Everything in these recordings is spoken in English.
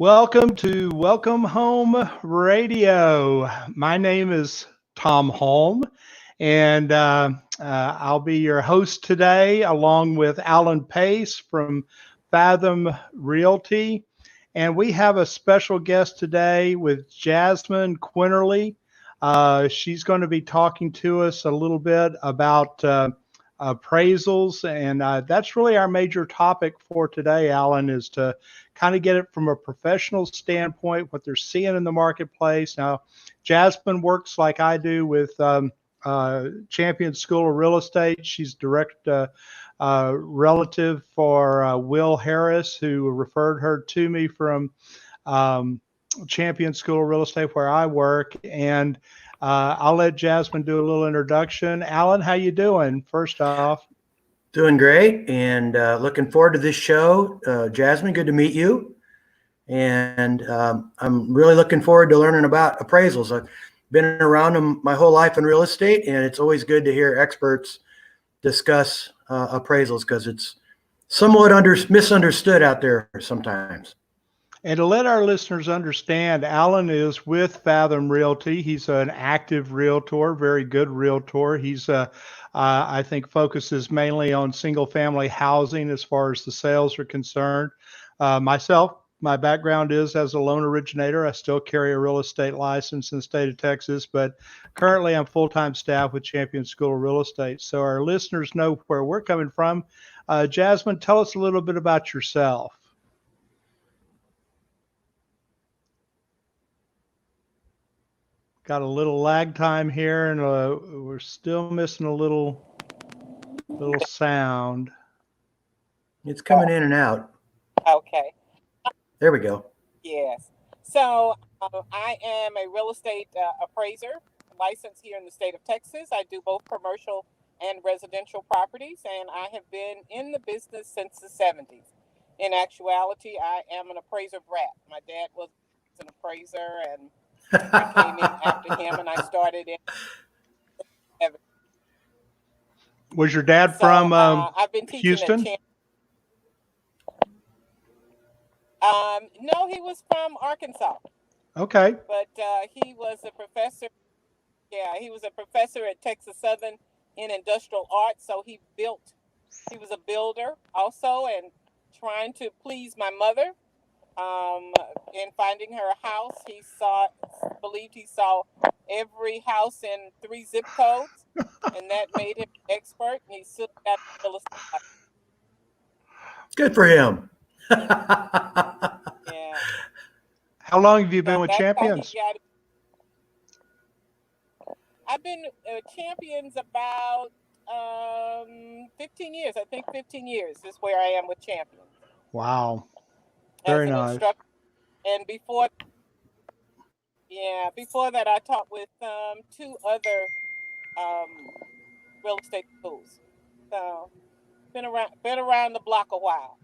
Welcome Home Radio. My name is Thom Hulme, and I'll be your host today, along with Alan Pace from Fathom Realty. And we have a special guest today with Jasmine Quinterly. She's going to be talking to us a little bit about appraisals, and that's really our major topic for today, Alan, is to kind of get it from a professional standpoint, what they're seeing in the marketplace. Now, Jasmine works like I do with Champion School of Real Estate. She's direct relative for Will Harris, who referred her to me from um, Champion School of Real Estate, where I work. And I'll let Jasmine do a little introduction. Alan, how you doing? First off. Doing great, and looking forward to this show. Jasmine, good to meet you. And I'm really looking forward to learning about appraisals. I've been around them my whole life in real estate, and it's always good to hear experts discuss appraisals because it's somewhat misunderstood out there sometimes. And to let our listeners understand, Alan is with Fathom Realty. He's an active realtor, very good realtor. He's, I think, focuses mainly on single family housing as far as the sales are concerned. Myself, my background is as a loan originator. I still carry a real estate license in the state of Texas, but currently I'm full-time staff with Champion School of Real Estate. So our listeners know where we're coming from. Jasmine, tell us a little bit about yourself. Got a little lag time here, and we're still missing a little sound. It's coming in and out. Okay. There we go. Yes. So I am a real estate appraiser, licensed here in the state of Texas. I do both commercial and residential properties, and I have been in the business since the 70s. In actuality, I am an appraiser brat. My dad was an appraiser, and I came in after him, and I started in. Was your dad from I've been teaching Houston? No, he was from Arkansas. Okay. But he was a professor. Yeah, he was a professor at Texas Southern in industrial arts. So he was a builder also, and trying to please my mother. In finding her a house, believed he saw every house in 3 zip codes, and that made him an expert, and he soon got real estate. Good for him. Yeah. How long have you been with Champions? I've been Champions about 15 years. I think 15 years is where I am with Champions. Wow. Very nice. And before that, I taught with 2 other real estate schools. So been around the block a while.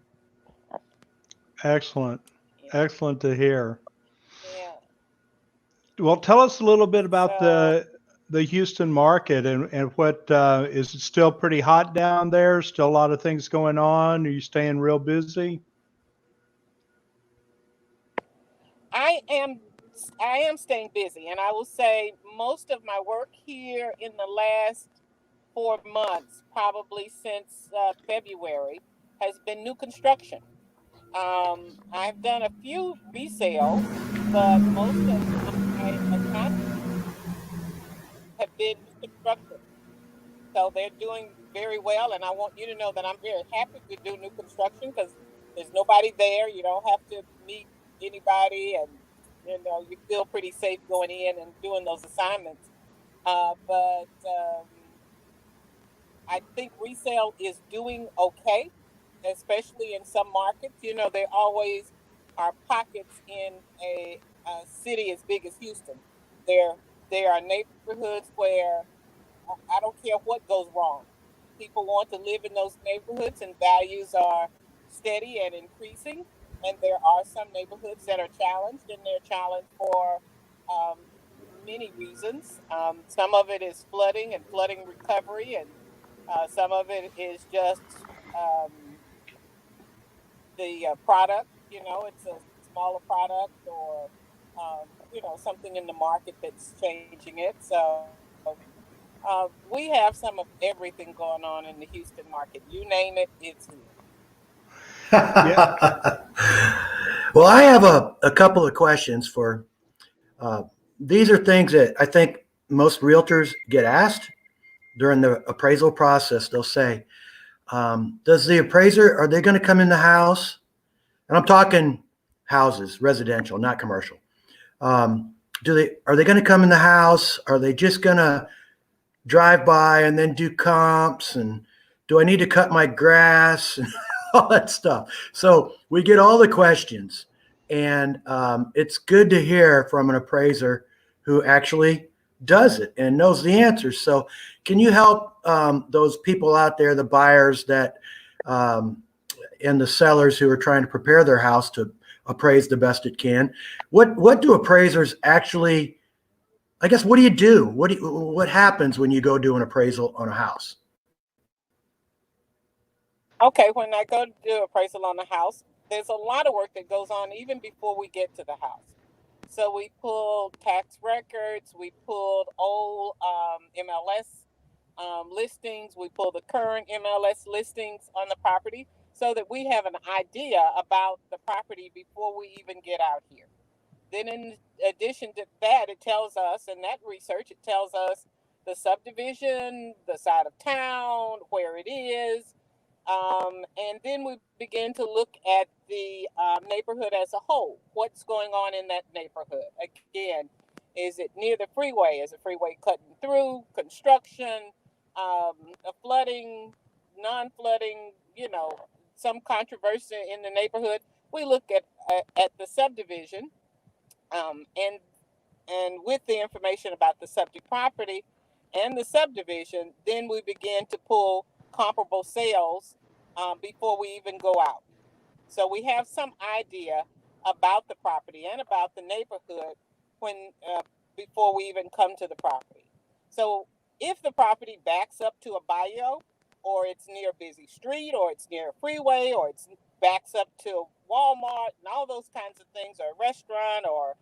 Excellent. Yeah. Excellent to hear. Yeah. Well, tell us a little bit about the Houston market and what is it still pretty hot down there? Still a lot of things going on? Are you staying real busy? I am staying busy, and I will say most of my work here in the last 4 months, probably since February, has been new construction. I've done a few resales, but most of my assignments have been new construction. So they're doing very well, and I want you to know that I'm very happy to do new construction because there's nobody there. You don't have to meet anybody, and you feel pretty safe going in and doing those assignments. But I think resale is doing okay, especially in some markets. There always are pockets in a city as big as Houston. There are neighborhoods where I don't care what goes wrong. People want to live in those neighborhoods, and values are steady and increasing. And there are some neighborhoods that are challenged, and they're challenged for many reasons. Some of it is flooding and flooding recovery, and some of it is just the product. It's smaller product or something in the market that's changing it. So we have some of everything going on in the Houston market. You name it, it's here. Yeah. Well, I have a couple of questions for. Uh, these are things that I think most realtors get asked during the appraisal process. They'll say, "Does the appraiser, are they going to come in the house?" And I'm talking houses, residential, not commercial. Are they going to come in the house? Are they just going to drive by and then do comps? And do I need to cut my grass and all that stuff? So we get all the questions, and it's good to hear from an appraiser who actually does it and knows the answers. So can you help those people out there, the buyers that and the sellers who are trying to prepare their house to appraise the best it can? What do appraisers actually, I guess, what do you do? What happens when you go do an appraisal on a house? Okay, when I go to do appraisal on the house, there's a lot of work that goes on even before we get to the house. So we pulled tax records, we pulled old MLS listings, we pulled the current MLS listings on the property so that we have an idea about the property before we even get out here. Then, in addition to that, it tells us, in that research, it tells us the subdivision, the side of town, where it is, and then we begin to look at the neighborhood as a whole. What's going on in that neighborhood? Again, is it near the freeway? Is the freeway cutting through? Construction, flooding, non-flooding? Some controversy in the neighborhood. We look at the subdivision, and with the information about the subject property and the subdivision, then we begin to pull comparable sales before we even go out. So we have some idea about the property and about the neighborhood when before we even come to the property. So if the property backs up to a bio, or it's near a busy street, or it's near a freeway, or it's backs up to Walmart and all those kinds of things, or a restaurant, or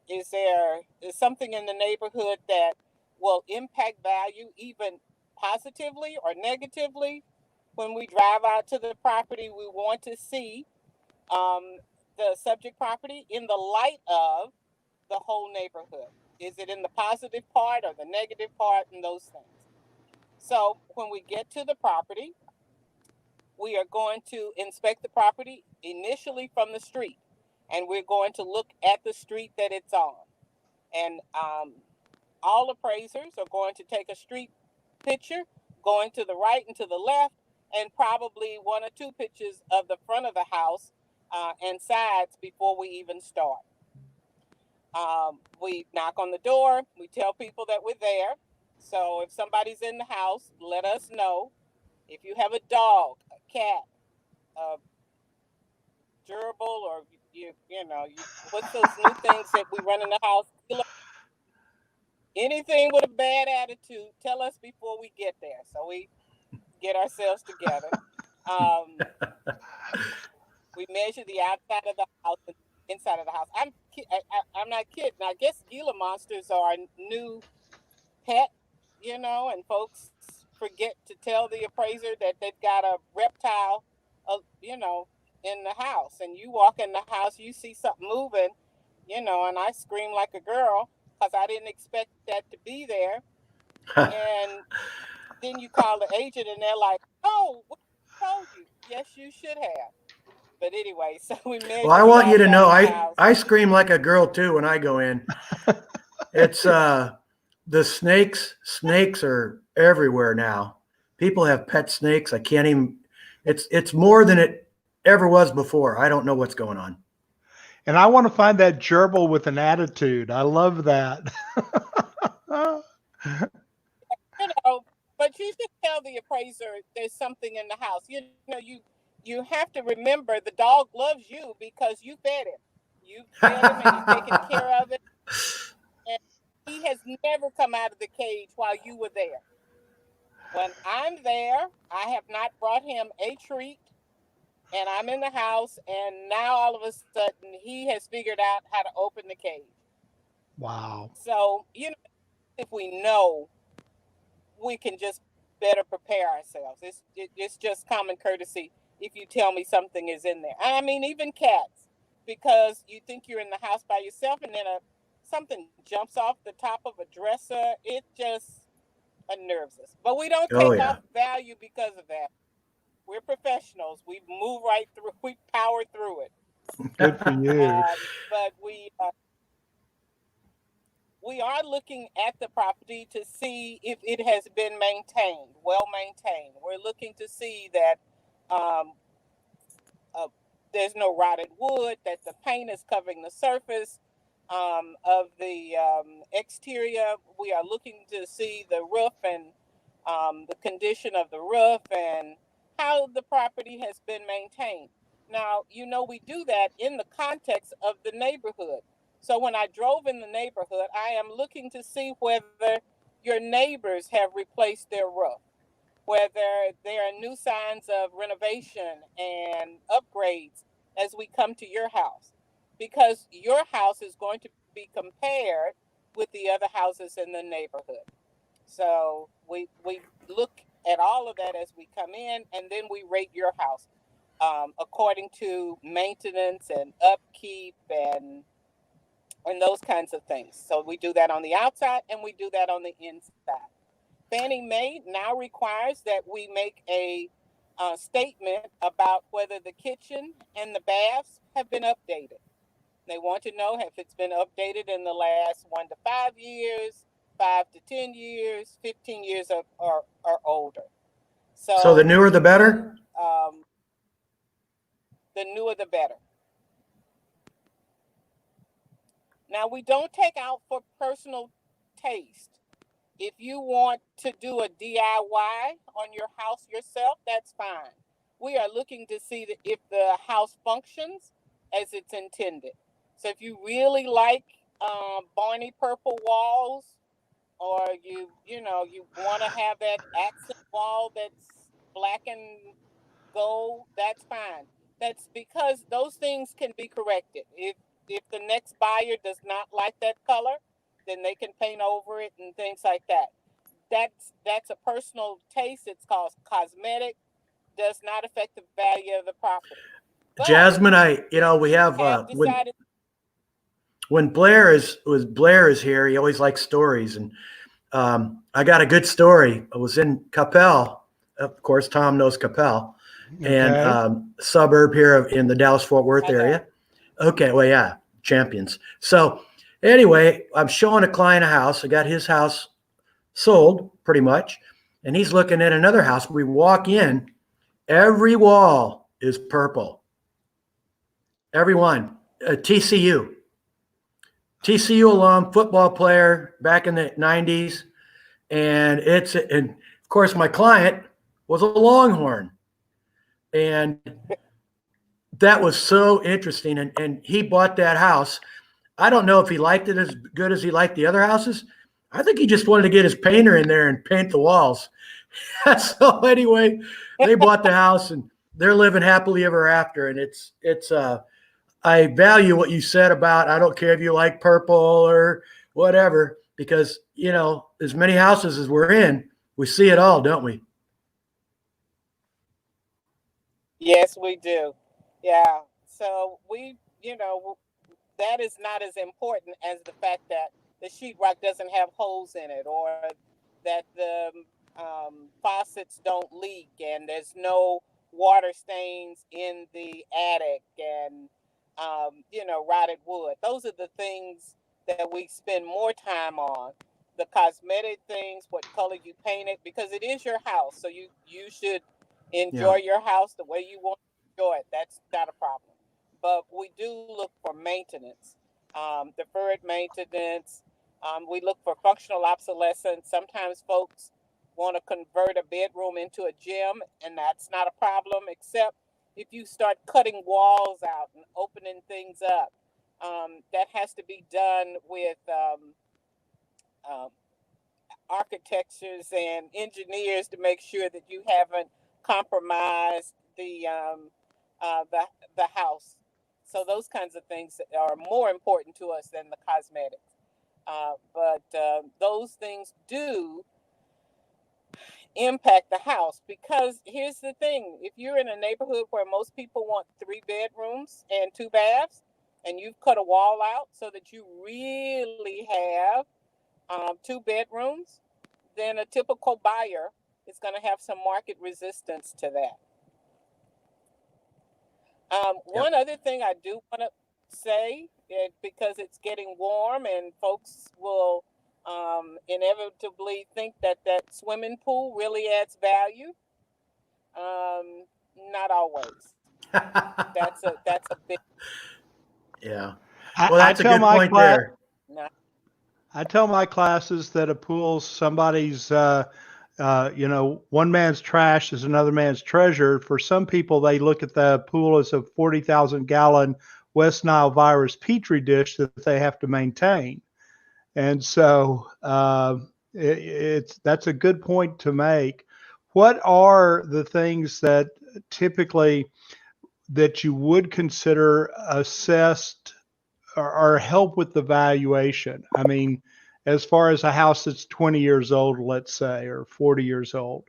is something in the neighborhood that will impact value even positively or negatively? When we drive out to the property, we want to see the subject property in the light of the whole neighborhood. Is it in the positive part or the negative part, and those things? So when we get to the property, we are going to inspect the property initially from the street, and we're going to look at the street that it's on. And all appraisers are going to take a street picture going to the right and to the left, and probably one or two pictures of the front of the house and sides before we even start. We knock on the door, we tell people that we're there. So if somebody's in the house, let us know. If you have a dog, a cat, a gerbil, or what's those new things that we run in the house? Anything with a bad attitude, tell us before we get there, so we get ourselves together. Um, we measure the outside of the house and inside of the house. I'm not kidding. I guess Gila monsters are a new pet, and folks forget to tell the appraiser that they've got a reptile, in the house. And you walk in the house, you see something moving, and I scream like a girl because I didn't expect that to be there. And then you call the agent, and they're like, "Oh, what told you?" Yes, you should have. But anyway, so we Well, measure I the want you to outside know, of the house. I scream like a girl too when I go in. It's the snakes are everywhere now. People have pet snakes. I can't even, it's more than it ever was before. I don't know what's going on. And I want to find that gerbil with an attitude. I love that. But you should tell the appraiser there's something in the house. You have to remember the dog loves you because you fed him. You fed him and you've taken care of it. And he has never come out of the cage while you were there. When I'm there, I have not brought him a treat. and I'm in the house, and now all of a sudden he has figured out how to open the cage. Wow. So, if we know, we can just better prepare ourselves. It's just common courtesy if you tell me something is in there. I mean, even cats, because you think you're in the house by yourself, and then something jumps off the top of a dresser. It just unnerves us. But we don't Oh take yeah. off value because of that. We're professionals. We move right through. We power through it. Good for you. But we are looking at the property to see if it has been maintained, well maintained. We're looking to see that um, uh, there's no rotted wood, that the paint is covering the surface of the exterior. We are looking to see the roof and the condition of the roof and how the property has been maintained. Now, we do that in the context of the neighborhood. So when I drove in the neighborhood, I am looking to see whether your neighbors have replaced their roof, whether there are new signs of renovation and upgrades as we come to your house, because your house is going to be compared with the other houses in the neighborhood. So we look at all of that as we come in, and then we rate your house according to maintenance and upkeep and those kinds of things. So we do that on the outside and we do that on the inside. Fannie Mae now requires that we make a statement about whether the kitchen and the baths have been updated. They want to know if it's been updated in the last 1 to 5 years, 5 to 10 years, 15 years or older. So the So newer the better? The newer the better. Now, we don't take out for personal taste. If you want to do a DIY on your house yourself, that's fine. We are looking to see that if the house functions as it's intended. So if you really like Barney purple walls, or you want to have that accent wall that's black and gold, that's fine. That's because those things can be corrected. If the next buyer does not like that color, then they can paint over it and things like that. That's a personal taste. It's called cosmetic. Does not affect the value of the property. But Jasmine, we have have decided. when Blair is here, he always likes stories, and I got a good story. I was in Capel, of course. Tom knows Capel, and Okay. suburb here in the Dallas-Fort Worth area. Okay, well, yeah, champions. So anyway, I'm showing a client a house. I got his house sold pretty much, and he's looking at another house. We walk in, every wall is purple. Every one. TCU alum, football player back in the 90s. And of course, my client was a Longhorn. And that was so interesting. And he bought that house. I don't know if he liked it as good as he liked the other houses. I think he just wanted to get his painter in there and paint the walls. So anyway, they bought the house and they're living happily ever after. And I value what you said about, I don't care if you like purple or whatever, because, as many houses as we're in, we see it all, don't we? Yes, we do. Yeah. So that is not as important as the fact that the sheetrock doesn't have holes in it, or that the faucets don't leak, and there's no water stains in the attic, and rotted wood. Those are the things that we spend more time on. The cosmetic things, what color you paint it, because it is your house, so you should enjoy your house the way you want to enjoy it. That's not a problem. But we do look for maintenance, deferred maintenance. We look for functional obsolescence. Sometimes folks want to convert a bedroom into a gym, and that's not a problem, except if you start cutting walls out and opening things up. That has to be done with um, architects and engineers to make sure that you haven't compromised the house. So those kinds of things are more important to us than the cosmetics. But those things do impact the house, because here's the thing: if you're in a neighborhood where most people want 3 bedrooms and 2 baths, and you've cut a wall out so that you really have 2 bedrooms, then a typical buyer is going to have some market resistance to that. One other thing I do want to say, because it's getting warm and folks will inevitably think that that swimming pool really adds value. Not always. That's a big. Yeah. I, Well, I that's a tell good my point class, there. Not, I tell my classes that a pool's somebody's, one man's trash is another man's treasure. For some people, they look at the pool as a 40,000 gallon West Nile virus petri dish that they have to maintain. And so that's a good point to make. What are the things that typically that you would consider assessed or help with the valuation? I mean, as far as a house that's 20 years old, let's say, or 40 years old,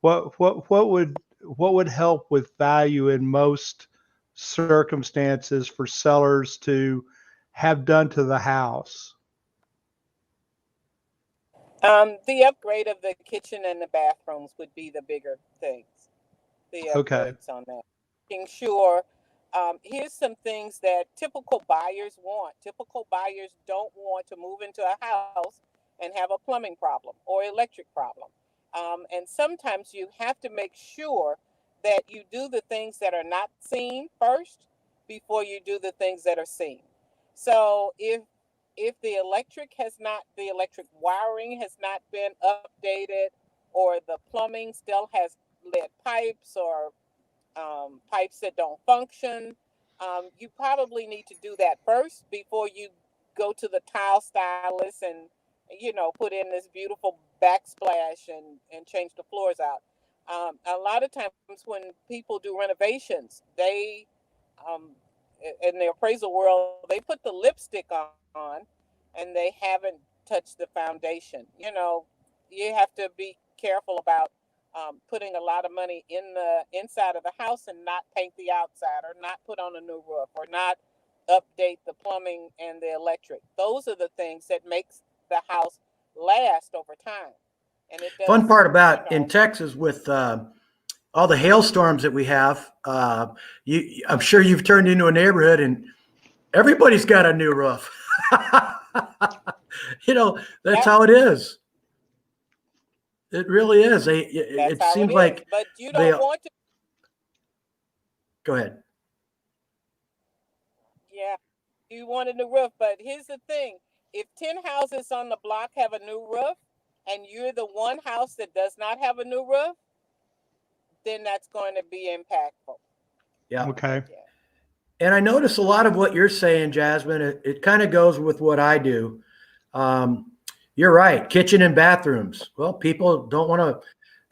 what would help with value in most circumstances for sellers to have done to the house? the upgrade of the kitchen and the bathrooms would be the bigger things. The Okay. upgrades on that. Making sure, here's some things that typical buyers want. Typical buyers don't want to move into a house and have a plumbing problem or electric problem. And sometimes you have to make sure that you do the things that are not seen first before you do the things that are seen. So if the electric wiring has not been updated, or the plumbing still has lead pipes, or pipes that don't function, you probably need to do that first before you go to the tile stylist and put in this beautiful backsplash and change the floors out. A lot of times when people do renovations, they um, in the appraisal world, they put the lipstick on and they haven't touched the foundation. You have to be careful about putting a lot of money in the inside of the house and not paint the outside, or not put on a new roof, or not update the plumbing and the electric. Those are the things that makes the house last over time. And it Fun does, part about in Texas with all the hailstorms that we have, I'm sure you've turned into a neighborhood and everybody's got a new roof. That's yep, how it is. It really is. that's It how it seems is. like But you they. don't want to. Go ahead. Yeah, you want a new roof. But here's the thing: if 10 houses on the block have a new roof, and you're the one house that does not have a new roof, then that's going to be impactful. Yeah. Okay. Yeah. And I notice a lot of what you're saying, Jasmine. It kind of goes with what I do. You're right. Kitchen and bathrooms. Well, people don't want to,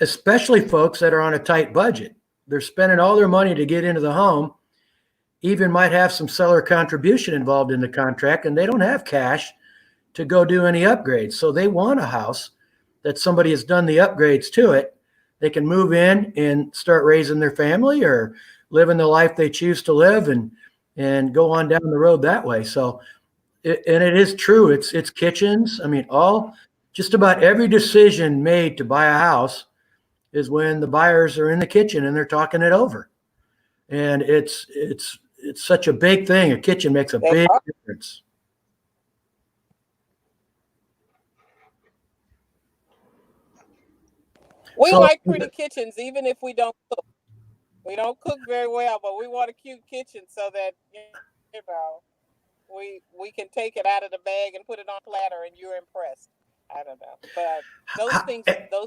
especially folks that are on a tight budget. They're spending all their money to get into the home, even might have some seller contribution involved in the contract, and they don't have cash to go do any upgrades. So they want a house that somebody has done the upgrades to it. They can move in and start raising their family or living the life they choose to live, and go on down the road that way. So and it is true. It's kitchens. I mean, just about every decision made to buy a house is when the buyers are in the kitchen and they're talking it over. And it's such a big thing. A kitchen makes a They big are. difference. We So like pretty kitchens, even if we don't cook. We don't cook very well, but we want a cute kitchen so that we can take it out of the bag and put it on a platter, and you're impressed. I don't know, but those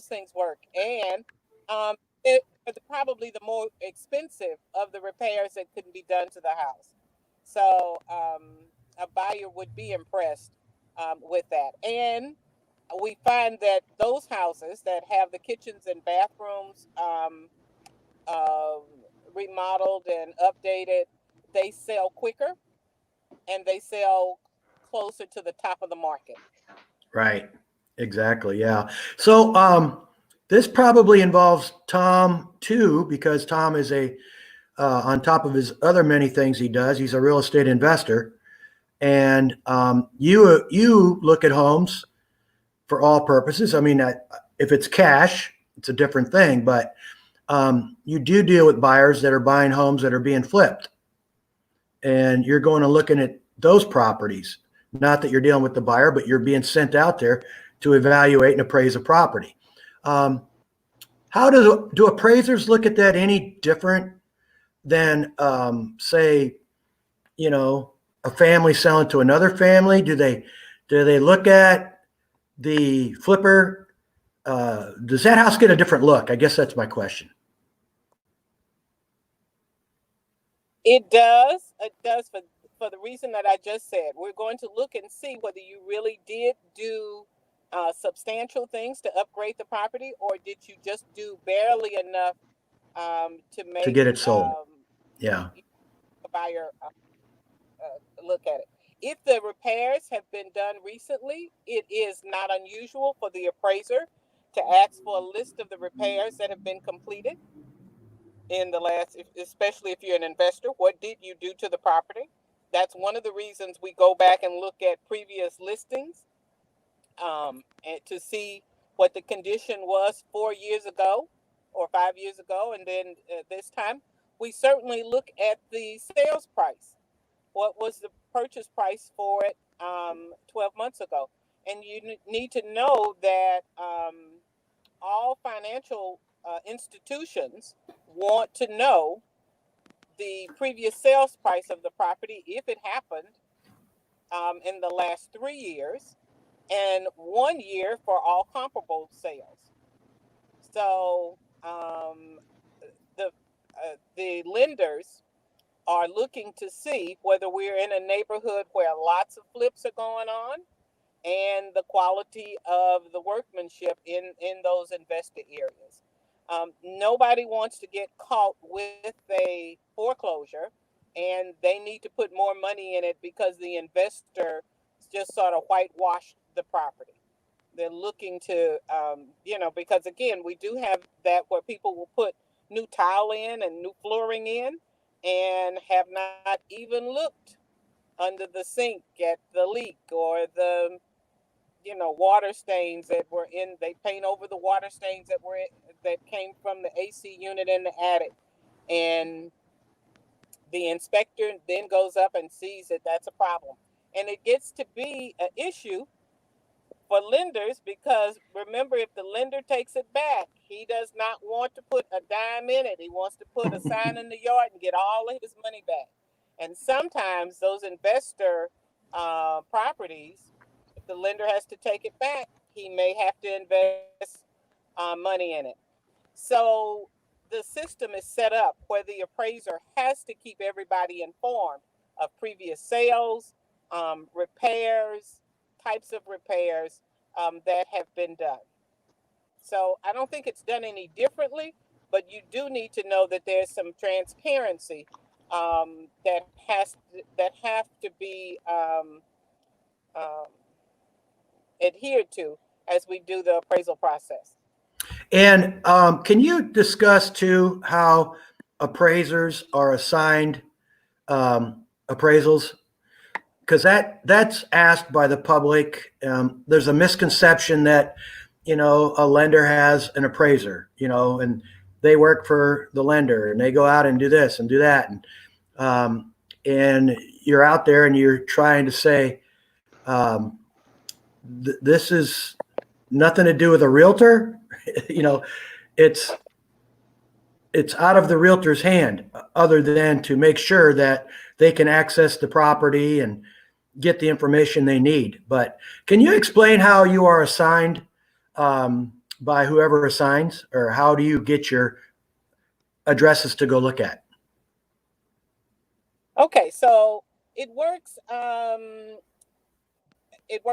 things work, and um, it's probably the more expensive of the repairs that can be done to the house. So a buyer would be impressed with that, and we find that those houses that have the kitchens and bathrooms uh, remodeled and updated, they sell quicker and they sell closer to the top of the market. Right. Exactly. Yeah. So this probably involves Thom too, because Thom is on top of his other many things he does, he's a real estate investor. And you look at homes for all purposes. I mean, if it's cash, it's a different thing, but you do deal with buyers that are buying homes that are being flipped. And you're going and looking at those properties. Not that you're dealing with the buyer, but you're being sent out there to evaluate and appraise a property. How do appraisers look at that any different than, say, a family selling to another family? Do they look at the flipper? Does that house get a different look? I guess that's my question. It does. It does for the reason that I just said. We're going to look and see whether you really did do substantial things to upgrade the property, or did you just do barely enough to make to get it sold. Yeah. A buyer look at it. If the repairs have been done recently, it is not unusual for the appraiser to ask for a list of the repairs that have been completed in the last, especially if you're an investor. What did you do to the property? That's one of the reasons we go back and look at previous listings and to see what the condition was 4 years ago or 5 years ago. And then this time, we certainly look at the sales price. What was the purchase price for it 12 months ago? And you need to know that all financial institutions want to know the previous sales price of the property if it happened in the last 3 years, and 1 year for all comparable sales. So the lenders are looking to see whether we're in a neighborhood where lots of flips are going on, and the quality of the workmanship in those investor areas. Nobody wants to get caught with a foreclosure and they need to put more money in it because the investor just sort of whitewashed the property. They're looking to, because again, we do have that where people will put new tile in and new flooring in and have not even looked under the sink at the leak or the water stains that were in. They paint over the water stains that came from the AC unit in the attic, and the inspector then goes up and sees that that's a problem, and it gets to be an issue for lenders, because remember, if the lender takes it back, he does not want to put a dime in it. He wants to put a sign in the yard and get all of his money back. And sometimes those investor properties, if the lender has to take it back, he may have to invest money in it. So the system is set up where the appraiser has to keep everybody informed of previous sales, repairs, types of repairs that have been done. So I don't think it's done any differently, but you do need to know that there's some transparency that have to be adhered to as we do the appraisal process. And can you discuss too how appraisers are assigned appraisals? Because that's asked by the public. There's a misconception that a lender has an appraiser, and they work for the lender and they go out and do this and do that, and you're out there and you're trying to say this is nothing to do with a realtor. It's out of the realtor's hand, other than to make sure that they can access the property and get the information they need. But can you explain how you are assigned by whoever assigns, or how do you get your addresses to go look at? Okay, so it works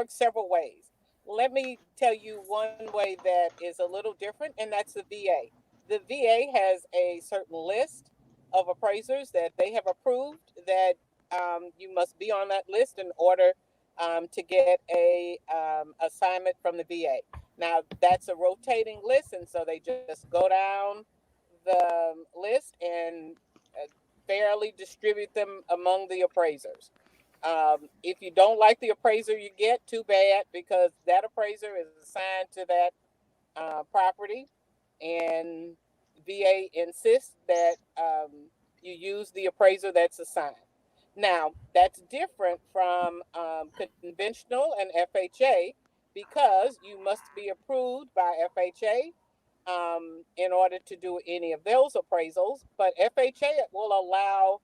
several ways. Let me tell you one way that is a little different, and that's the VA. The VA has a certain list of appraisers that they have approved that you must be on that list in order to get a assignment from the VA. Now that's a rotating list, and so they just go down the list and fairly distribute them among the appraisers. If you don't like the appraiser you get, too bad, because that appraiser is assigned to that property, and VA insists that you use the appraiser that's assigned. Now, that's different from conventional and FHA because you must be approved by FHA in order to do any of those appraisals, but FHA will allow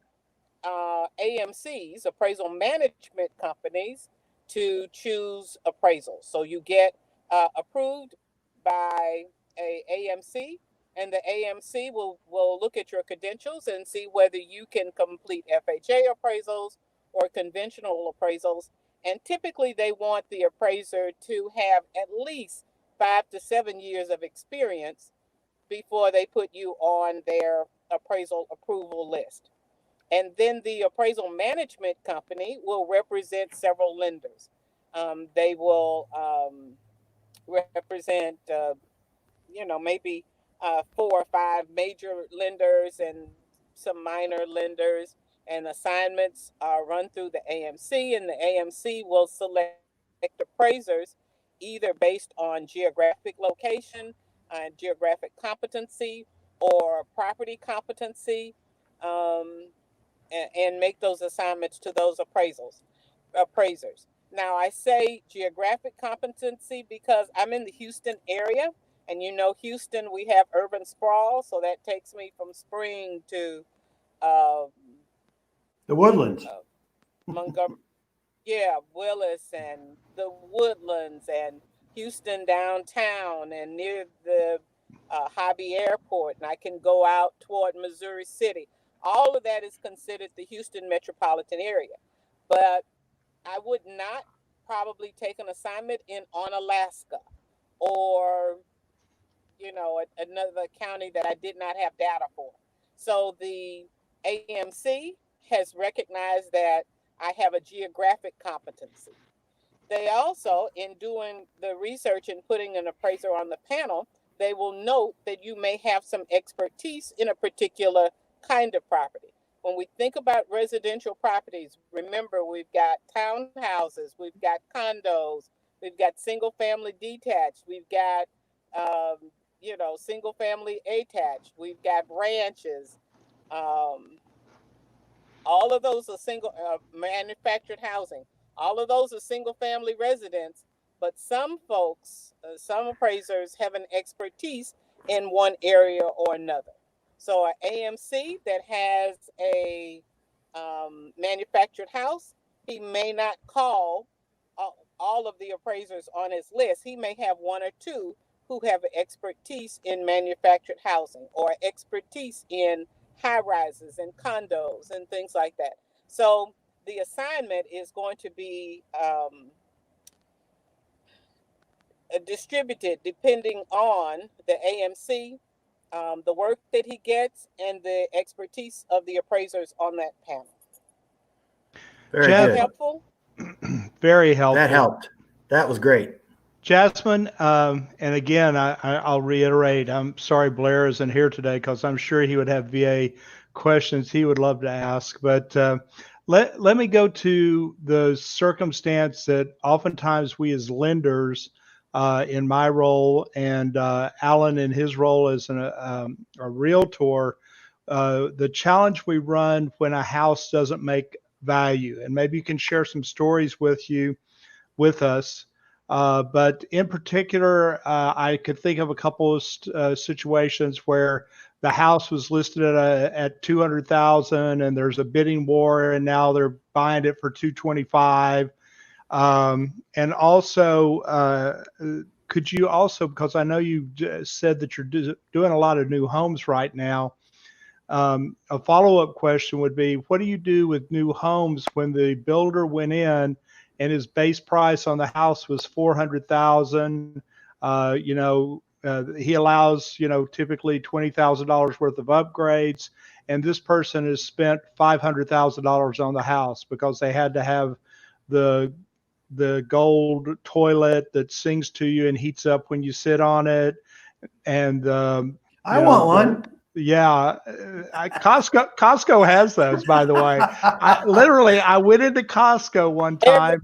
AMCs, appraisal management companies, to choose appraisals. So you get approved by a AMC, and the AMC will look at your credentials and see whether you can complete FHA appraisals or conventional appraisals. And typically they want the appraiser to have at least 5 to 7 years of experience before they put you on their appraisal approval list. And then the appraisal management company will represent several lenders. They will represent, maybe 4 or 5 major lenders and some minor lenders. And assignments are run through the AMC, and the AMC will select appraisers either based on geographic location, geographic competency, or property competency. And make those assignments to those appraisers. Now, I say geographic competency because I'm in the Houston area, and Houston, we have urban sprawl, so that takes me from Spring to The Woodlands. Montgomery, Willis and the Woodlands and Houston downtown and near the Hobby Airport, and I can go out toward Missouri City. All of that is considered the Houston metropolitan area. But I would not probably take an assignment on Alaska or, another county that I did not have data for. So the AMC has recognized that I have a geographic competency. They also, in doing the research and putting an appraiser on the panel, they will note that you may have some expertise in a particular kind of property. When we think about residential properties, remember we've got townhouses, we've got condos, we've got single family detached, we've got single family attached, we've got ranches. All of those are single manufactured housing. All of those are single family residents, but some folks, some appraisers have an expertise in one area or another. So an AMC that has a manufactured house, he may not call all of the appraisers on his list. He may have 1 or 2 who have expertise in manufactured housing or expertise in high rises and condos and things like that. So the assignment is going to be distributed depending on the AMC, the work that he gets, and the expertise of the appraisers on that panel. Very Jeff, good. Helpful? Very helpful. That helped. That was great. Jasmine, and again, I'll reiterate, I'm sorry Blair isn't here today because I'm sure he would have VA questions he would love to ask. But let me go to the circumstance that oftentimes we as lenders, in my role and Alan in his role as a realtor, the challenge we run when a house doesn't make value. And maybe you can share some stories with us. But in particular, I could think of a couple of situations where the house was listed at 200,000 and there's a bidding war and now they're buying it for 225. And also, could you also, because I know you said that you're doing a lot of new homes right now, a follow-up question would be, what do you do with new homes when the builder went in and his base price on the house was 400,000? he allows, typically $20,000 worth of upgrades, and this person has spent $500,000 on the house because they had to have the gold toilet that sings to you and heats up when you sit on it, and I want one. yeah, Costco has those, by the way. I went into Costco one time,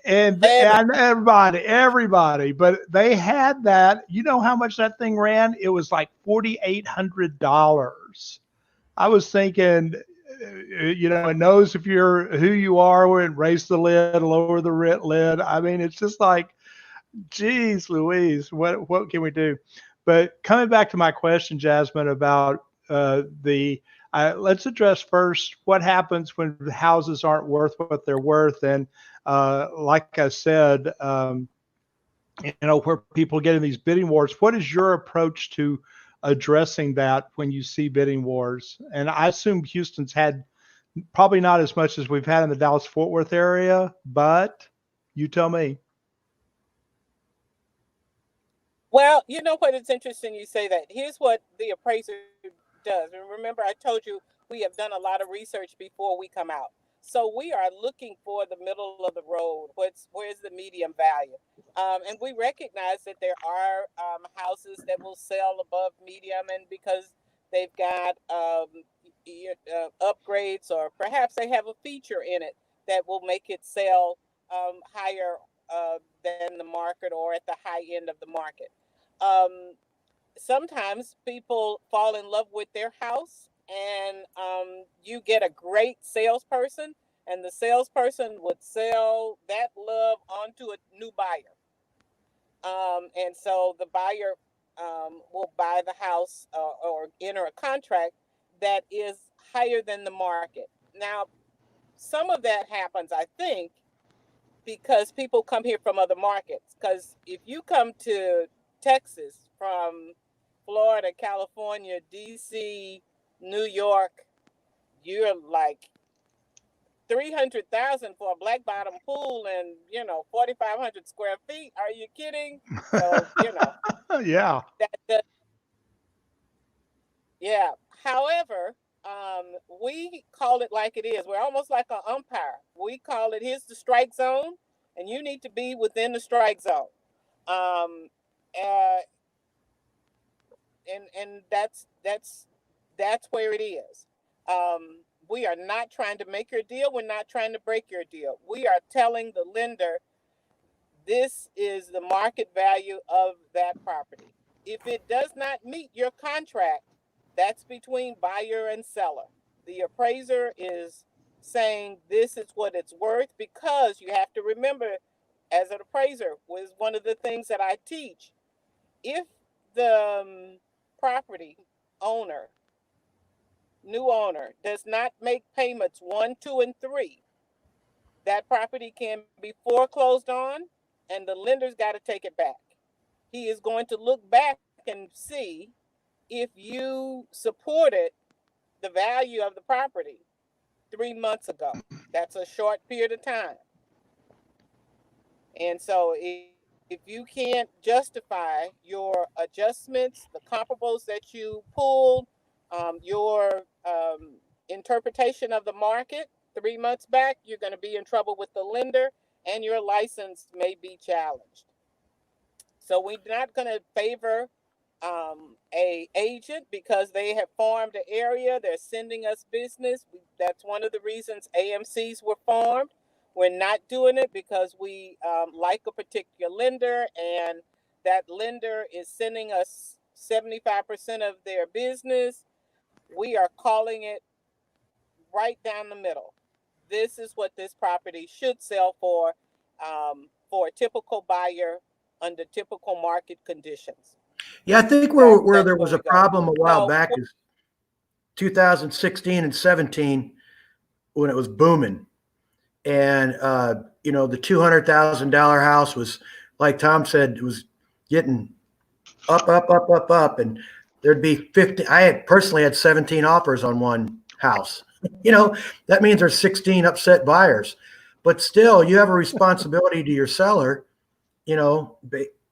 and everybody, but they had that. You know how much that thing ran? It was like $4,800. I was thinking, it knows if you're who you are, and raise the lid, lower the lid. I mean, it's just like, geez, Louise, what can we do? But coming back to my question, Jasmine, about let's address first what happens when houses aren't worth what they're worth. And like I said, where people get in these bidding wars, what is your approach to addressing that when you see bidding wars? And I assume Houston's had probably not as much as we've had in the Dallas-Fort Worth area, but you tell me. Well, you know what? It's interesting you say that. Here's what the appraiser does. And remember, I told you we have done a lot of research before we come out. So we are looking for the middle of the road. Where's the medium value? And we recognize that there are houses that will sell above medium, and because they've got upgrades, or perhaps they have a feature in it that will make it sell higher than the market, or at the high end of the market. Sometimes people fall in love with their house, and you get a great salesperson, and the salesperson would sell that love onto a new buyer. And so the buyer will buy the house or enter a contract that is higher than the market. Now, some of that happens, I think, because people come here from other markets. Because if you come to Texas from Florida, California, DC, New York, you're like 300,000 for a black bottom pool and 4,500 square feet. Are you kidding? So yeah. Yeah. However, we call it like it is. We're almost like an umpire. We call it, here's the strike zone, and you need to be within the strike zone. And that's where it is. We are not trying to make your deal. We're not trying to break your deal. We are telling the lender, this is the market value of that property. If it does not meet your contract, that's between buyer and seller. The appraiser is saying this is what it's worth, because you have to remember, as an appraiser, was one of the things that I teach. If the property owner, new owner, does not make payments 1, 2, and 3, that property can be foreclosed on, and the lender's got to take it back. He is going to look back and see if you supported the value of the property 3 months ago. That's a short period of time. And so if you can't justify your adjustments, the comparables that you pulled, your interpretation of the market 3 months back, you're going to be in trouble with the lender, and your license may be challenged. So we're not going to favor a agent because they have formed an area. They're sending us business. That's one of the reasons AMCs were formed. We're not doing it because we like a particular lender, and that lender is sending us 75% of their business. We are calling it right down the middle. This is what this property should sell for a typical buyer under typical market conditions. Yeah, I think where there was a problem a while back is 2016 and 17 when it was booming. And, the $200,000 house was, like Tom said, it was getting up. And there'd be 50. I personally had 17 offers on one house. That means there's 16 upset buyers. But still, you have a responsibility to your seller,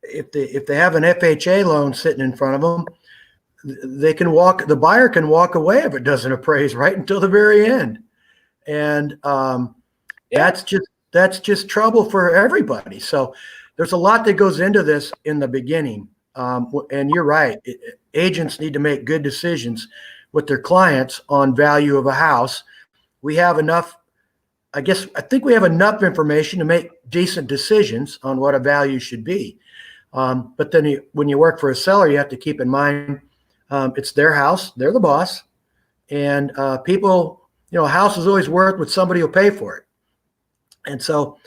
if they have an FHA loan sitting in front of them, the buyer can walk away if it doesn't appraise right until the very end. And that's just trouble for everybody. So there's a lot that goes into this in the beginning. And you're right. Agents need to make good decisions with their clients on value of a house. We have enough, I think we have enough information to make decent decisions on what a value should be. But then when you work for a seller, you have to keep in mind, it's their house, they're the boss, and people, a house is always worth what somebody will pay for it. And so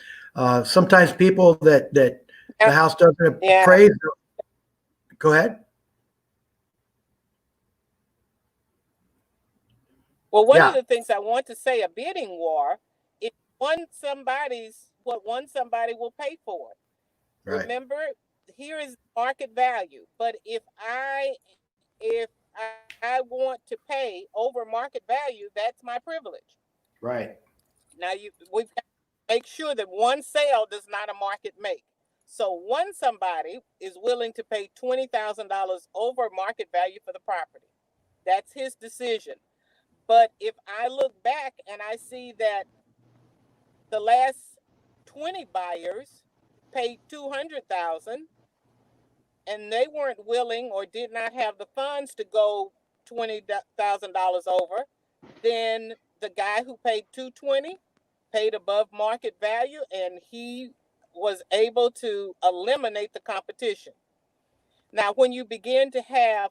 sometimes people that the house doesn't appraise. Go ahead. Well, one of the things I want to say, a bidding war, if what one somebody will pay for it. Right. Remember, here is market value. But if I want to pay over market value, that's my privilege. Right. Now we've got to make sure that one sale does not a market make. So somebody is willing to pay $20,000 over market value for the property. That's his decision. But if I look back and I see that the last 20 buyers paid $200,000 and they weren't willing or did not have the funds to go $20,000 over, then the guy who paid $220,000 paid above market value, and he was able to eliminate the competition. Now, when you begin to have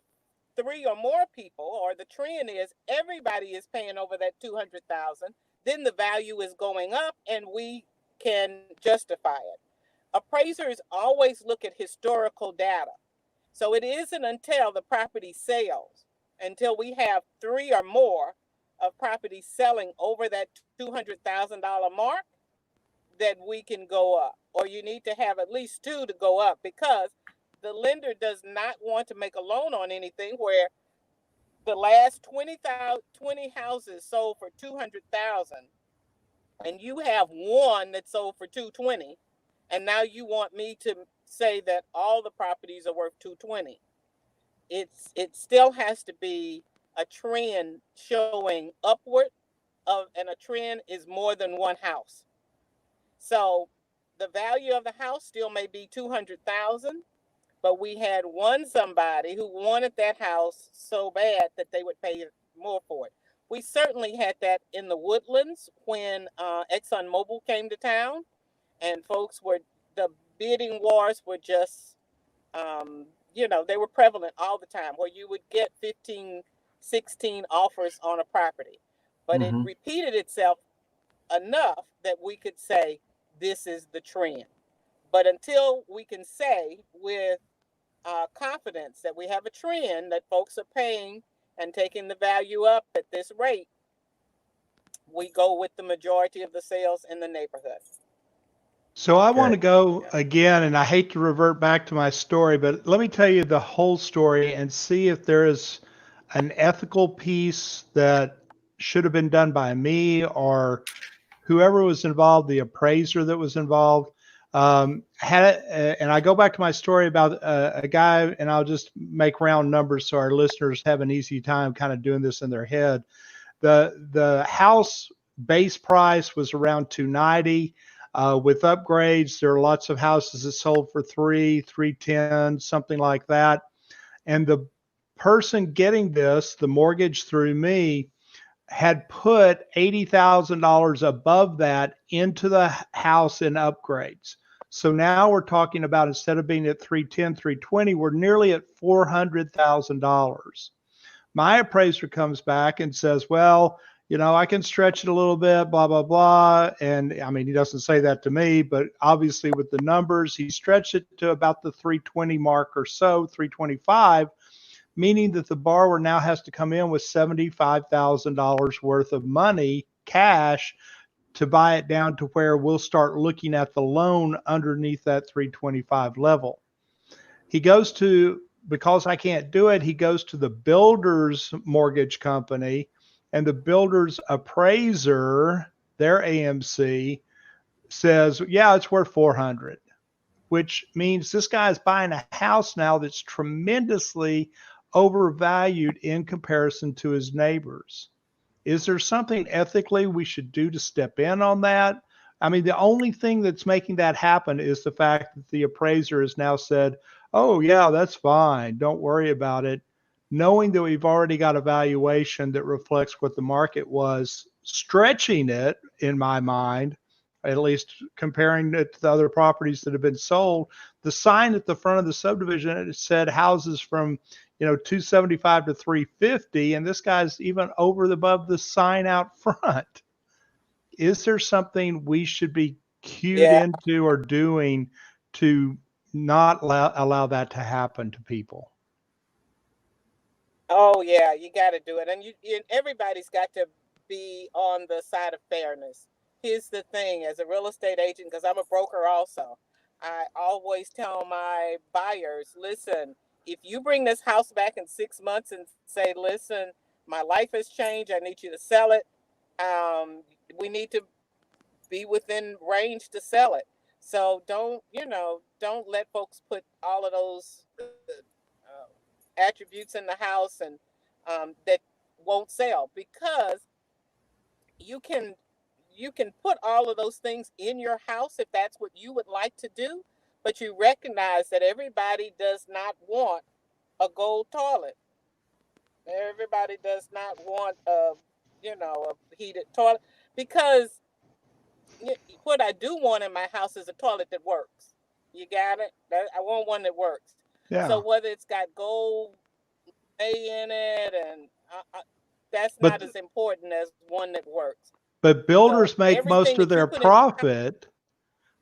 3 or more people, or the trend is everybody is paying over that $200,000, then the value is going up and we can justify it. Appraisers always look at historical data. So it isn't until the property sells, until we have 3 or more of properties selling over that $200,000 mark, that we can go up. Or you need to have at least 2 to go up, because the lender does not want to make a loan on anything where the last 20 houses sold for $200,000 and you have one that sold for $220,000, and now you want me to say that all the properties are worth $220,000. It still has to be a trend showing upward and a trend is more than one house. So the value of the house still may be $200,000, but we had somebody who wanted that house so bad that they would pay more for it. We certainly had that in the Woodlands when ExxonMobil came to town, and the bidding wars were just, they were prevalent all the time, where you would get 15, 16 offers on a property. But it repeated itself enough that we could say this is the trend. But until we can say with confidence that we have a trend that folks are paying and taking the value up at this rate, we go with the majority of the sales in the neighborhood. So I want to go again, and I hate to revert back to my story, but let me tell you the whole story and see if there is an ethical piece that should have been done by me or whoever was involved, the appraiser that was involved. And I go back to my story about a guy, and I'll just make round numbers so our listeners have an easy time kind of doing this in their head. The house base price was around $290. With upgrades, there are lots of houses that sold for $310, something like that. And the person getting the mortgage through me, had put $80,000 above that into the house in upgrades. So now we're talking about, instead of being at 310, 320, we're nearly at $400,000. My appraiser comes back and says, well, I can stretch it a little bit, blah, blah, blah. And I mean, he doesn't say that to me, but obviously with the numbers, he stretched it to about the 320 mark or so, 325, meaning that the borrower now has to come in with $75,000 worth of money, cash, to buy it down to where we'll start looking at the loan underneath that 325 level. He goes to, because I can't do it, he goes to the builder's mortgage company, and the builder's appraiser, their AMC, says, yeah, it's worth $400, which means this guy's buying a house now that's tremendously overvalued in comparison to his neighbors. Is there something ethically we should do to step in on that? I mean, the only thing that's making that happen is the fact that the appraiser has now said, oh, yeah, that's fine. Don't worry about it. Knowing that we've already got a valuation that reflects what the market was, stretching it in my mind, at least comparing it to the other properties that have been sold. The sign at the front of the subdivision, it said houses from 275 to 350, and this guy's even over above the sign out front. Is there something we should be cued into or doing to not allow that to happen to people? Oh yeah, you got to do it, and everybody's got to be on the side of fairness. Here's the thing: as a real estate agent, because I'm a broker also, I always tell my buyers, listen, if you bring this house back in 6 months and say, listen, my life has changed, I need you to sell it. We need to be within range to sell it. So don't let folks put all of those attributes in the house and that won't sell, because you can put all of those things in your house if that's what you would like to do, but you recognize that everybody does not want a gold toilet. Everybody does not want a heated toilet, because what I do want in my house is a toilet that works. You got it? I want one that works. Yeah. So whether it's got gold in it, and that's not as important as one that works. But builders make most of their profit.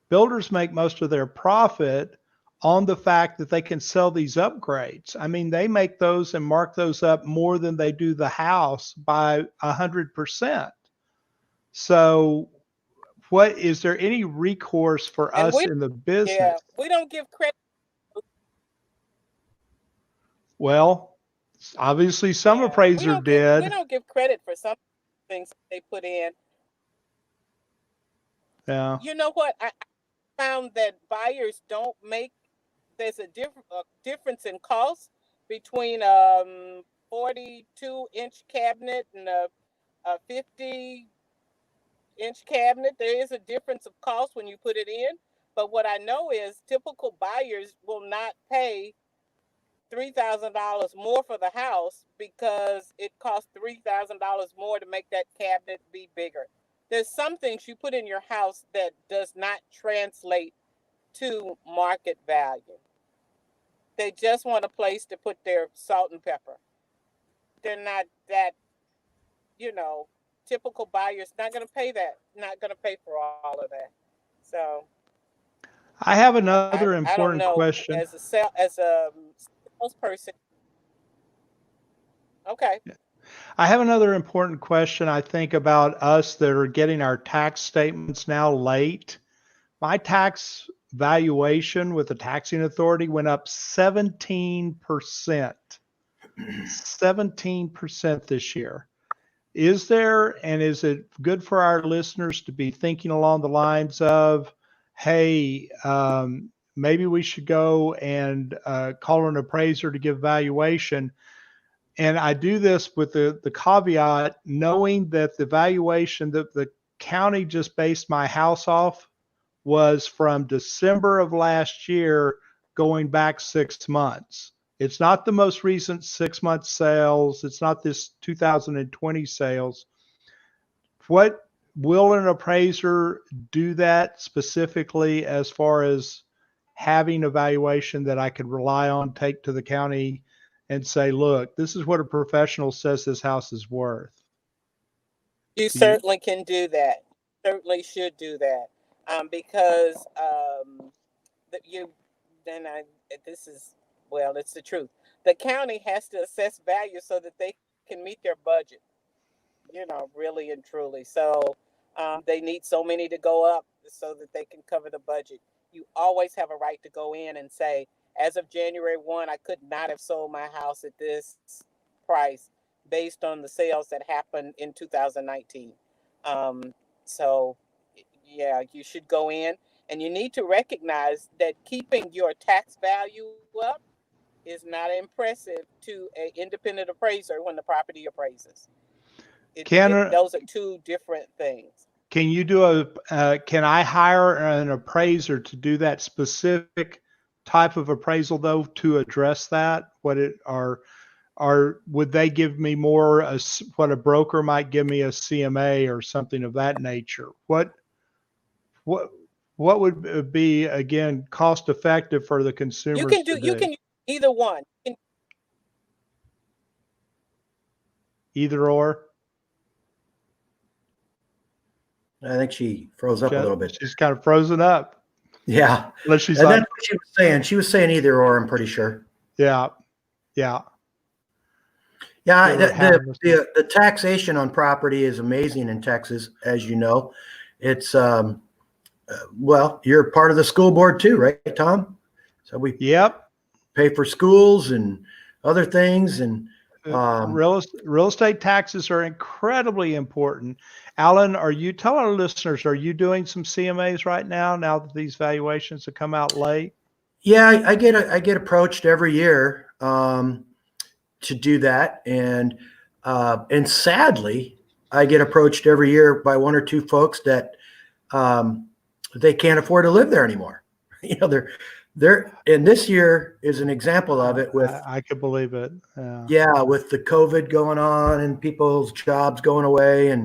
Builders make most of their profit on the fact that they can sell these upgrades. I mean, they make those and mark those up more than they do the house by 100%. So what is there any recourse for us in the business? Yeah, we don't give credit. Well, obviously some appraiser did. We don't give credit for some things they put in. Yeah. You know what? I found that buyers don't make. There's a difference in cost between 42-inch cabinet and a 50-inch cabinet. There is a difference of cost when you put it in. But what I know is typical buyers will not pay $3,000 more for the house because it costs $3,000 more to make that cabinet be bigger. There's some things you put in your house that does not translate to market value. They just want a place to put their salt and pepper. They're not that, typical buyers not going to pay that, not going to pay for all of that. So I have another important question. As a salesperson. Okay. I have another important question, I think, about us that are getting our tax statements now late. My tax valuation with the taxing authority went up 17%. 17% this year. Is it good for our listeners to be thinking along the lines of, hey, maybe we should go and call an appraiser to give valuation? And I do this with the caveat, knowing that the valuation that the county just based my house off was from December of last year going back 6 months. It's not the most recent 6-month sales. It's not this 2020 sales. What will an appraiser do that specifically as far as having a valuation that I could rely on, take to the county and say, look, this is what a professional says this house is worth? You certainly can do that. Certainly should do that. Because it's the truth. The county has to assess value so that they can meet their budget, really and truly. So they need so many to go up so that they can cover the budget. You always have a right to go in and say, as of January 1, I could not have sold my house at this price based on the sales that happened in 2019. So, yeah, you should go in. And you need to recognize that keeping your tax value up is not impressive to an independent appraiser when the property appraises. Those are two different things. Can you do can I hire an appraiser to do that specific type of appraisal though, to address that? Or would they give me more what a broker might give me, a CMA or something of that nature? What would be, again, cost effective for the consumers? You can use either one. Either or? I think she froze up a little bit. She's kind of frozen up. Yeah. Unless she's and that's what she was saying. She was saying either or, I'm pretty sure. Yeah. Yeah. Yeah. The taxation on property is amazing in Texas, as you know. It's, well, you're part of the school board too, right, Tom? So we pay for schools and other things. And real estate taxes are incredibly important. Alan, tell our listeners, are you doing some CMAs right now that these valuations have come out late? Yeah, I get approached every year to do that, and sadly, I get approached every year by one or two folks that they can't afford to live there anymore. You know, and this year is an example of it. With I could believe it. Yeah, with the COVID going on and people's jobs going away,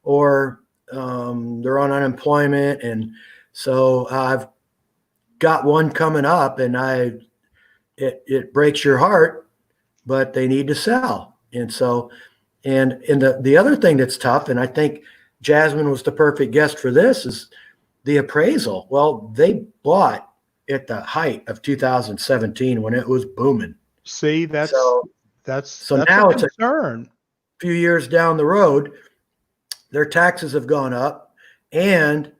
or they're on unemployment, and so I've got one coming up, and it breaks your heart, but they need to sell, and so the other thing that's tough, and I think Jasmine was the perfect guest for this, is the appraisal. Well, they bought at the height of 2017 when it was booming. See, that's now it's a concern. Few years down the road, their taxes have gone up, and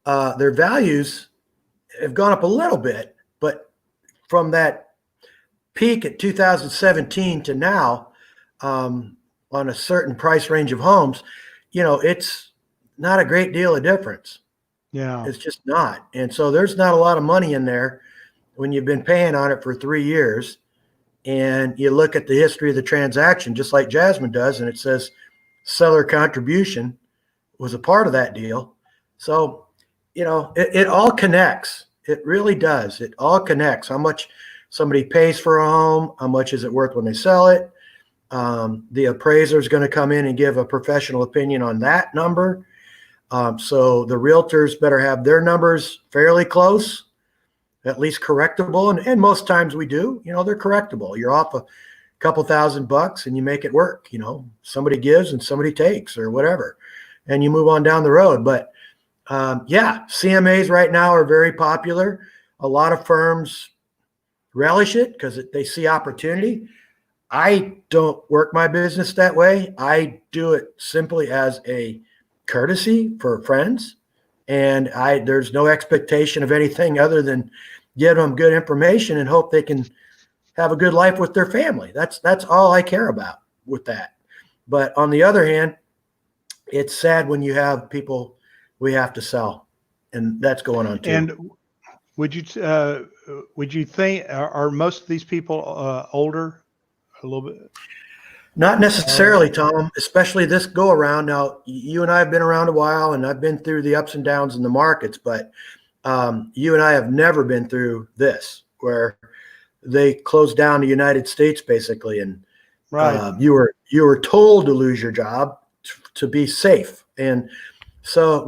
their values have gone up a little bit, but from that peak at 2017 to now, on a certain price range of homes, it's not a great deal of difference. Yeah, it's just not. And so there's not a lot of money in there when you've been paying on it for 3 years, and you look at the history of the transaction, just like Jasmine does, and it says seller contribution was a part of that deal. So, it all connects. It really does. It all connects. How much somebody pays for a home, how much is it worth when they sell it? The appraiser is going to come in and give a professional opinion on that number. So the realtors better have their numbers fairly close, at least correctable. And most times we do, they're correctable. You're off a couple $1,000 and you make it work. Somebody gives and somebody takes or whatever, and you move on down the road. But CMAs right now are very popular. A lot of firms relish it because they see opportunity. I don't work my business that way. I do it simply as a courtesy for friends, and there's no expectation of anything other than give them good information and hope they can have a good life with their family. That's all I care about with that. But on the other hand, it's sad when you have people we have to sell, and that's going on too. And would you think, are most of these people older? A little bit. Not necessarily, Tom, especially this go around. Now, you and I have been around a while, and I've been through the ups and downs in the markets, but you and I have never been through this, where they closed down the United States basically, and you were told to lose your job to be safe. And so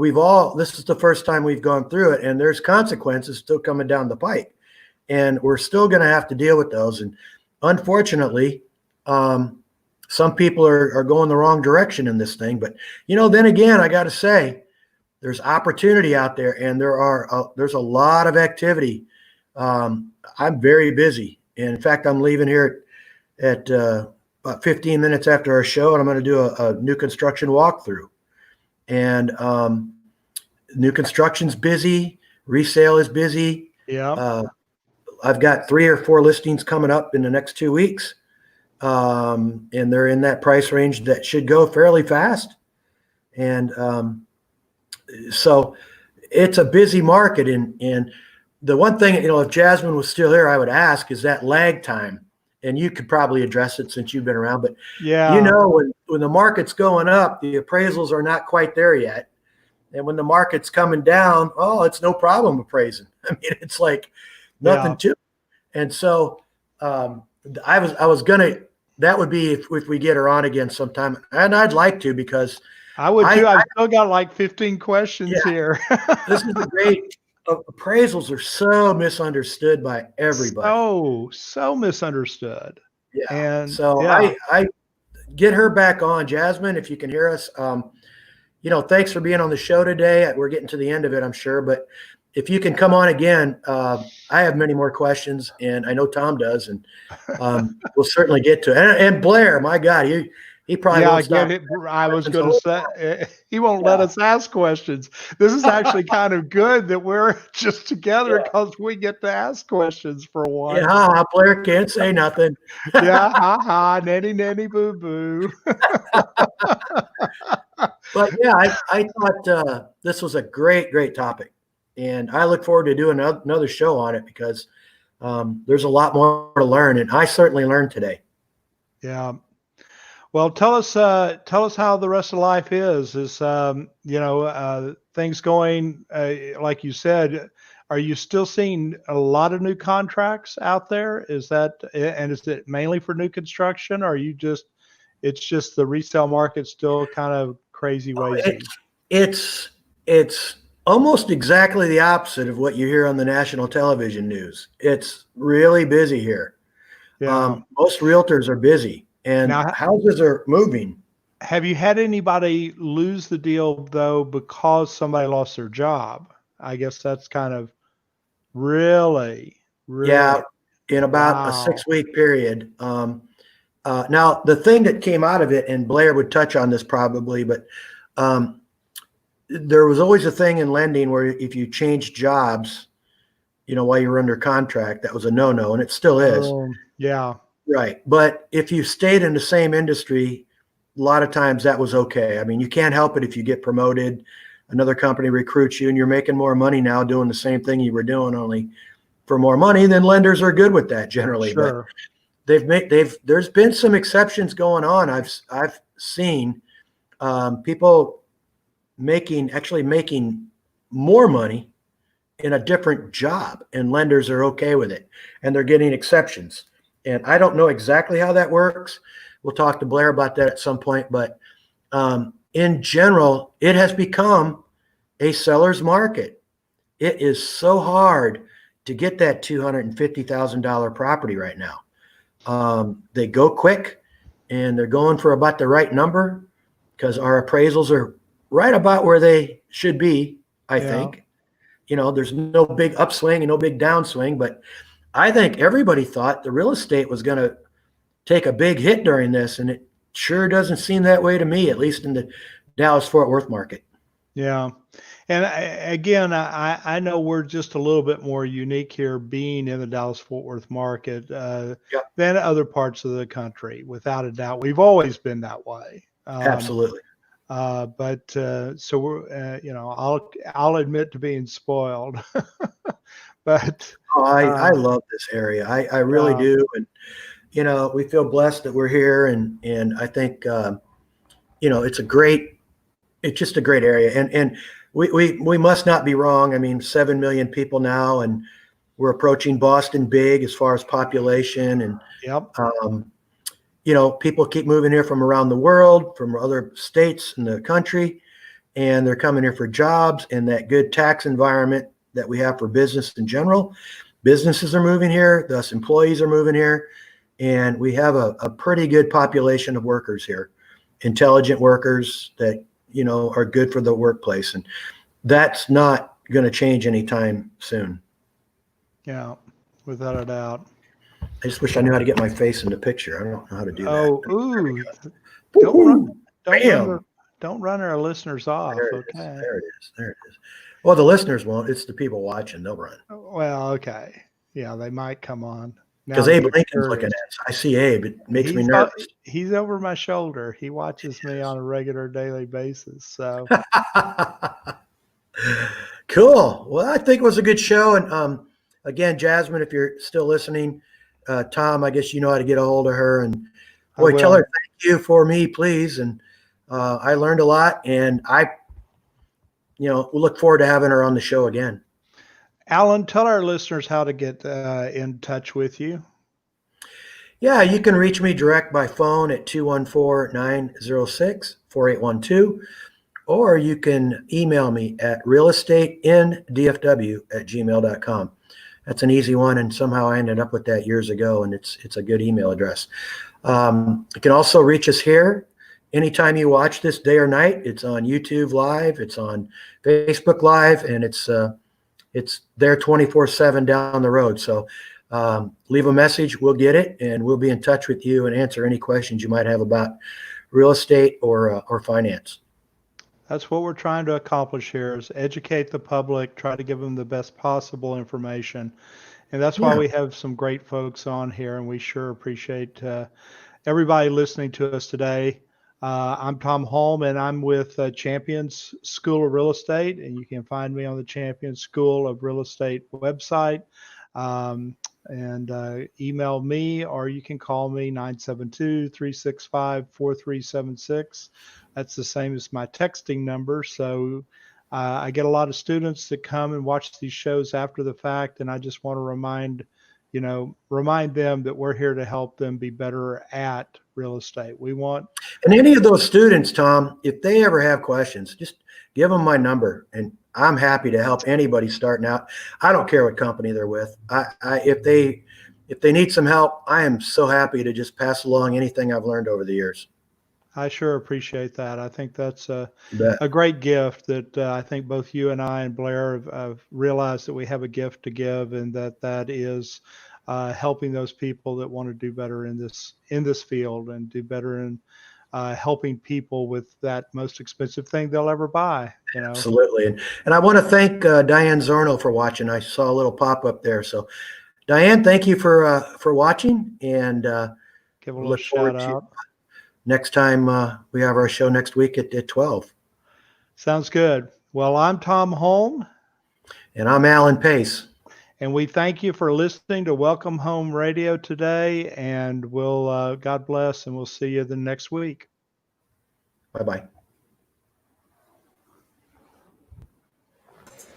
this is the first time we've gone through it, and there's consequences still coming down the pike, and we're still going to have to deal with those. And unfortunately, some people are going the wrong direction in this thing. But, then again, I got to say, there's opportunity out there, and there's a lot of activity. I'm very busy. And in fact, I'm leaving here at about 15 minutes after our show, and I'm going to do a new construction walkthrough. And new construction's busy. Resale is busy. Yeah. I've got 3 or 4 listings coming up in the next 2 weeks. And they're in that price range that should go fairly fast. And so it's a busy market. And the one thing, if Jasmine was still here, I would ask is that lag time. And you could probably address it since you've been around. But, Yeah. when the market's going up, the appraisals are not quite there yet. And when the market's coming down, it's no problem appraising. I mean, it's like nothing to it. And so I was going to, that would be if we get her on again sometime. And I'd like to, because I would too. I've still got like 15 questions here. This is a great, appraisals are so misunderstood by everybody. So misunderstood. Yeah. And so I get her back on. Jasmine, if you can hear us, thanks for being on the show today. We're getting to the end of it, I'm sure, but if you can come on again, I have many more questions, and I know Tom does, and we'll certainly get to it. And Blair, my God, he probably won't stop. I was going to say he won't let us ask questions. This is actually kind of good that we're just together because we get to ask questions for once. Yeah, Blair can't say nothing. Yeah, ha ha, nanny boo boo. But yeah, I thought this was a great topic, and I look forward to doing another show on it, because there's a lot more to learn, and I certainly learned today. Yeah. Well, tell us how the rest of life is. Is things going like you said? Are you still seeing a lot of new contracts out there? Is it mainly for new construction, or it's just the resale market still kind of crazy wazy? It's almost exactly the opposite of what you hear on the national television news. It's really busy here. Yeah. Most realtors are busy. And now, houses are moving. Have you had anybody lose the deal, though, because somebody lost their job? I guess that's kind of really. Yeah, in about a 6-week period. Now, the thing that came out of it, and Blair would touch on this probably, but there was always a thing in lending where if you changed jobs, while you were under contract, that was a no-no, and it still is. Yeah. Right. But if you stayed in the same industry, a lot of times that was okay. I mean, you can't help it if you get promoted, another company recruits you, and you're making more money now doing the same thing you were doing, only for more money. Then lenders are good with that generally. Sure. But there's been some exceptions going on. I've seen people actually making more money in a different job, and lenders are okay with it, and they're getting exceptions. And I don't know exactly how that works. We'll talk to Blair about that at some point. But in general, it has become a seller's market. It is so hard to get that $250,000 property right now. They go quick, and they're going for about the right number, because our appraisals are right about where they should be, I think. There's no big upswing and no big downswing, but I think everybody thought the real estate was going to take a big hit during this, and it sure doesn't seem that way to me, at least in the Dallas-Fort Worth market. Yeah. And again, I know we're just a little bit more unique here being in the Dallas-Fort Worth market than other parts of the country, without a doubt. We've always been that way. Absolutely. But so we're, I'll admit to being spoiled. But I love this area. I really do. And, we feel blessed that we're here. And I think, it's just a great area. And we must not be wrong. I mean, 7 million people now, and we're approaching Boston big as far as population. And, people keep moving here from around the world, from other states in the country, and they're coming here for jobs and that good tax environment that we have for business in general. Businesses are moving here, thus employees are moving here, and we have a pretty good population of workers here, intelligent workers that are good for the workplace, and that's not going to change anytime soon. Yeah, without a doubt. I just wish I knew how to get my face in the picture. I don't know how to do that. Don't run our listeners off. There it is. Well, the listeners won't. It's the people watching. They'll run. Well, okay. Yeah, they might come on. Because Abe Lincoln's looking at us. I see Abe. It makes me nervous. He's over my shoulder. He watches me on a regular daily basis. So Cool. Well, I think it was a good show. And again, Jasmine, if you're still listening, Thom, I guess you know how to get a hold of her. And boy, tell her thank you for me, please. And I learned a lot, and we look forward to having her on the show again. Alan, tell our listeners how to get in touch with you. Yeah, you can reach me direct by phone at 214-906-4812, or you can email me at realestateinDFW@gmail.com. That's an easy one, and somehow I ended up with that years ago, and it's a good email address. You can also reach us here anytime you watch this, day or night. It's on YouTube Live, it's on Facebook Live, and it's there 24/7 down the road. So leave a message, we'll get it, and we'll be in touch with you and answer any questions you might have about real estate or finance. That's what we're trying to accomplish here, is educate the public, try to give them the best possible information. And that's why we have some great folks on here, and we sure appreciate everybody listening to us today. I'm Thom Hulme, and I'm with Champions School of Real Estate, and you can find me on the Champions School of Real Estate website. And email me, or you can call me 972-365-4376. That's the same as my texting number. So I get a lot of students that come and watch these shows after the fact, and I just want to remind them that we're here to help them be better at real estate. And any of those students, Thom, if they ever have questions, just give them my number, and I'm happy to help anybody starting out. I don't care what company they're with. If they need some help, I am so happy to just pass along anything I've learned over the years. I sure appreciate that. I think that's a great gift that I think both you and I and Blair have realized that we have a gift to give, and that is helping those people that want to do better in this field and do better in helping people with that most expensive thing they'll ever buy. Absolutely. And I want to thank Diane Zorno for watching. I saw a little pop up there. So Diane, thank you for watching, and give a little shout out. Next time we have our show next week at 12. Sounds good. Well, I'm Thom Hulme. And I'm Alan Pace. And we thank you for listening to Welcome Home Radio today. And we'll God bless, and we'll see you the next week. Bye-bye.